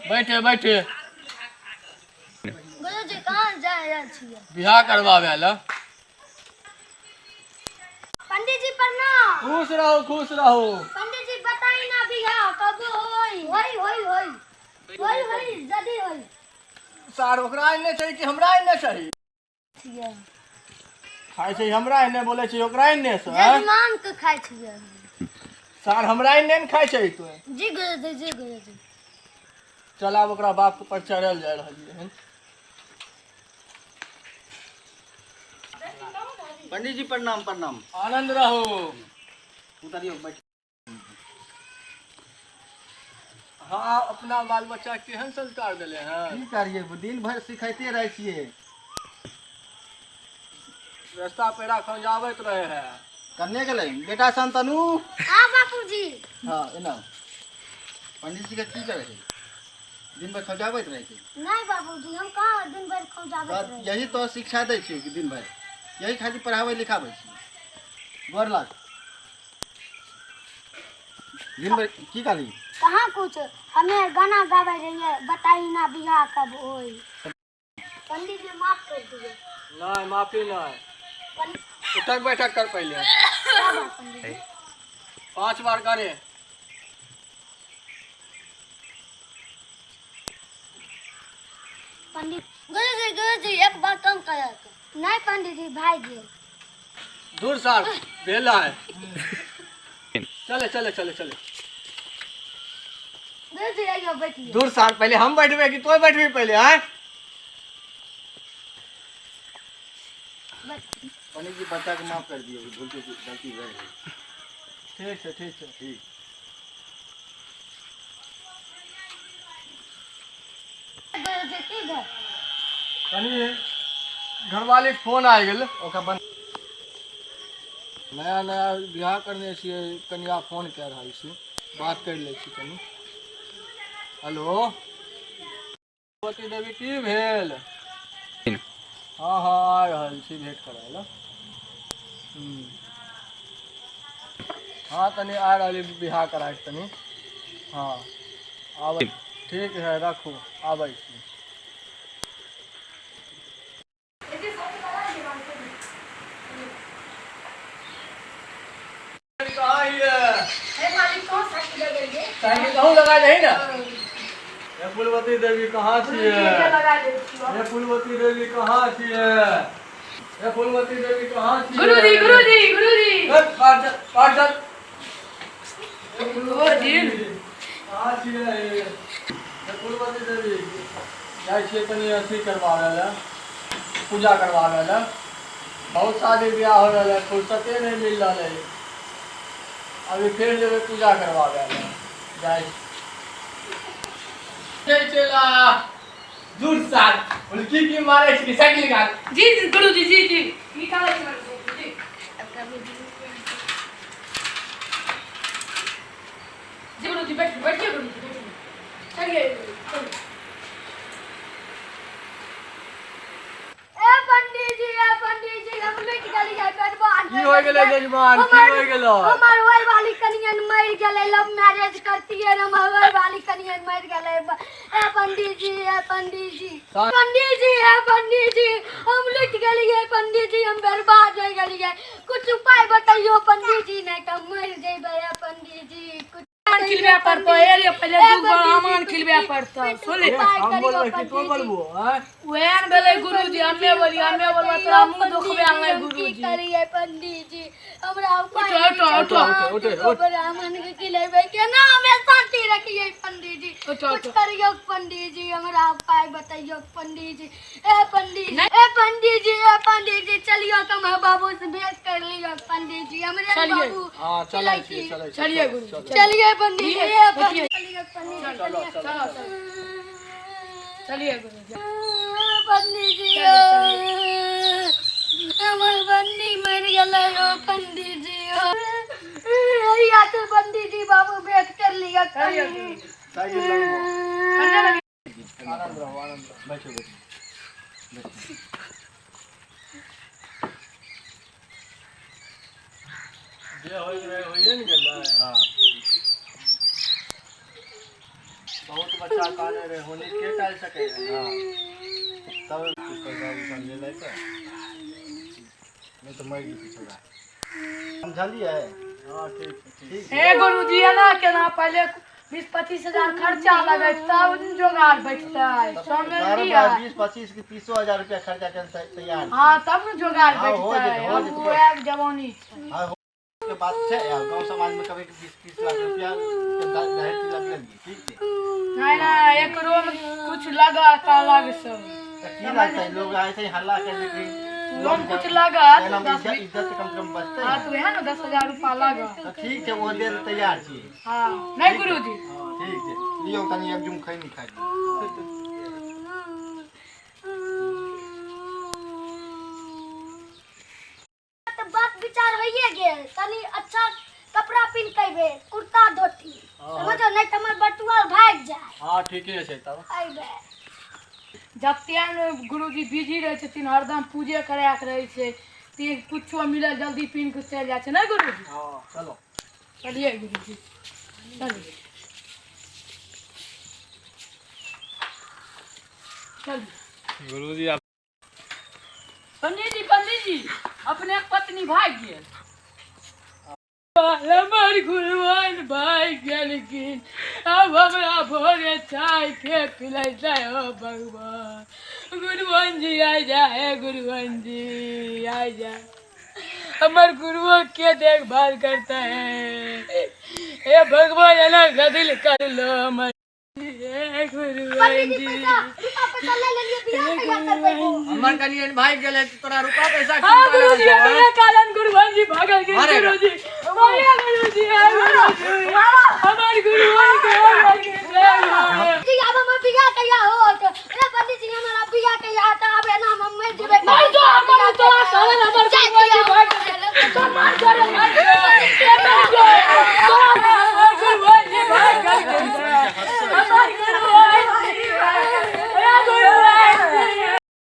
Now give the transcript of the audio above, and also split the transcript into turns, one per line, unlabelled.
बैठे बैठे
गुरुजी कहाँ जा रहल छियै?
बियाह करवावे ला।
पंडित जी प्रणाम।
खुश रहो खुश रहो।
पंडित जी बताई ना बियाह कब होई? होई जल्दी होई।
सार ओकरा इन्ने चाहिए कि हमरा इन्ने चाहिए?
छियै
खाई छै हमरा इन्ने, बोले छै ओकरा इन्ने से।
जजमान के खाई छियै।
सार हमरा इन्ने न खाई छै तो।
जी गुरुजी।
चल आब ओकरा बाप के पर चढ़ल जा रहलिए हन।
पंडित जी प्रणाम प्रणाम।
आनंद रहो।
उतरियो बैठ।
हाँ अपना बाल बच्चा केहन संस्कार दिले हैं?
की करिए दिन भर सिखाते रहे छिए।
रास्ता पेड़ा खंजावत रहे हैं।
कन्ने गेलै बेटा संतनु।
हाँ बापूजी।
हाँ एना पंडित जी के की करे छै? दिन भर खजाबैत रहे छै।
नहीं बाबूजी हम कहाँ दिन भर खौजाबैत रहे।
यही तो शिक्षा दै छियै कि दिन भर यही खाली पढ़ाबै लिखाबै छियै। गोर लाग। दिन भर की करी?
कहाँ कुछ हमें गाना गावे रहिए, बताई ना बियाह कब होई? पंडित जी माफ कर दिए।
नहीं माफी नहीं। उठक बैठक कर पहले।
पंडित जी
5 बार करे।
पंडित गुरुजी एक बार कम कर। नहीं पंडित जी भाई जी।
दूर सार बेला है। चले चले चले चले।
गुरुजी आइयो बैठिए।
दूर सार पहले हम बैठबे कि तू बैठबी पहले हैं?
पंडित जी बच्चा के माफ कर दियो, गलती भऽ गेलै।
ठीक है ठीक है।
ठीक
गुरुजी की भेल?
कनी घरवाली के फोन आ गेल।
ओका बंद।
नया नया बियाह करने छियै, कनिया फोन कह रहल छी, बात कर ले छी कनी। हेलो भगवती देवी की भेल? हाँ हाँ आ रहल छी भेंट करै ला। हाँ तनी आ रहली बियाह कराए तनी। हाँ आबै। ठीक है रखू आबै छी। कहाँ है? साइकिल कहूँ लगा दही ना। ये फूलवती देवी कहाँ छियै? ये फूलवती देवी कहाँ छियै? ये फूलवती देवी कहाँ छियै?
गुरुजी
पार्षद ये फूलवती देवी कहाँ छियै? ये फूलवती देवी जाइ छियै कनी अथी करवावे ला, पूजा करवावे ला। बहुत शादी ब्याह हो रहा है, फुर्सते नहीं मिल रहा है। अभी फिर जब पूजा करवावे ला जाइ चला दूर साल उल्की की मारे छी साइकिल निकाल।
जी गुरुजी जी निकालो जी। जी गुरुजी बैठिए गुरुजी चलिए।
ए पंडित जी हम लेके चली जाए बर्बाद।
की हो गेलै जजमान? की हो गेलै?
हमार वही वाली कनियन मर गेलै, लव मैरिज करती है हमार वही वाली कनियन मर गेलै। ए पंडित जी हम लुट गेलिए पंडित जी, हम बर्बाद हो गेलिए। कुछ उपाय बताइयो पंडित जी, नहीं तो मर जेबै। पंडित जी कुछ
खिलबे पड़तो एरिया पहले दू आमान खिलबे पड़तो। सुन
हम बोलबै कि तो बोलबो हैं?
वेन बेले गुरुजी हमें बोलबा तोरा मुंह दुखबे आंगे गुरुजी।
की करिए पंडित जी हमरा उपाय
उठो।
ब्राह्मण के खिलेबे केना हमें शांति रखिए पंडित जी। कुछ करियो पंडित जी, हमरा उपाय बताइयो पंडित जी। ए पंडित जी चलियो तुम बाबू से भेंट कर लियो पंडित जी। हमरे बाबू
हां
चलिए गुरुजी
चलिए पंडित जी।
चलिए गुरुजी
पंडित जी हमर बन्नी मर गेलै ओ पंडित जी। या तो पंडित जी बाबू भेंट कर लिया।
साइकिल लगबो। आनंद रहो बैठो। जे होइए न गेलै। हां बहुत बच्चा काले रे होने के टाल सके।
हाँ तब कुछ पैसा वैसा ले ले तो नहीं तो मर गई छोड़ा समझलिए।
हाँ ठीक है ठीक।
हे गुरुजी है ना केना पहले 20-25 हजार खर्चा लगे तब जोगाड़ बैठता है समझ लिया।
20-25 की 30,000 रुपया खर्चा कर तैयार।
हाँ तब न जोगाड़
हाँ, हो
बैठता
जेतै,
है।
हो
अब
जेतै।
वो एक जवानी है।
हाँ के बात है यार गांव समाज में कभी 20-30 लाख रुपया के 10 लाख लगी ठीक है।
नहीं ना एक रूम कुछ लगा का अलग सब
तो की लगता है लोग ऐसे ही हल्ला कर देते
लोन कुछ लगा
कहना
तो
इज्जत इज्जत से कम से कम बचते
हाँ
हैं।
तो है ना 10,000 रुपया लगा।
तो ठीक है वो दे तैयार छी।
हाँ नहीं गुरुजी
ठीक है लियो तनी एक जुम खई नहीं खाई।
तो बात विचार होइए गेल तनी अच्छा कपड़ा पिन कैबे कुर्ता धोती समझो नहीं तो हमर बटुआ भाग जाए।
हाँ ठीक है तब।
आइबे
जतेन गुरुजी बिजी रहे छथिन हरदम पूजे कराक रहे छै ते कुछो मिले जल्दी पिन के चल जाए छै ना गुरुजी।
हाँ चलो
चलिए गुरुजी चलिए चलिए
गुरुजी आप
पंडित जी अपने पत्नी भाग गेल हमर गुरुवन भाग गेलखिन अब हमरा भोरे चाय के पिलाई जाए हो भगवान। गुरुवन जी आ जाए गुरुवन जी आ जाए हमार गुरुओं के देखभाल करता है। हे भगवान है ना गदिल कर लो हमार गुरुवन जी।
पैसा ले लेलिए बियाह कहिया करबै वो।
हमर कनियन भाग गेले तो तोरा रुपा पैसा
हाँ गुरुजी अपने कारण गुरुवन जी भागल गेल
अरे
गुरुजी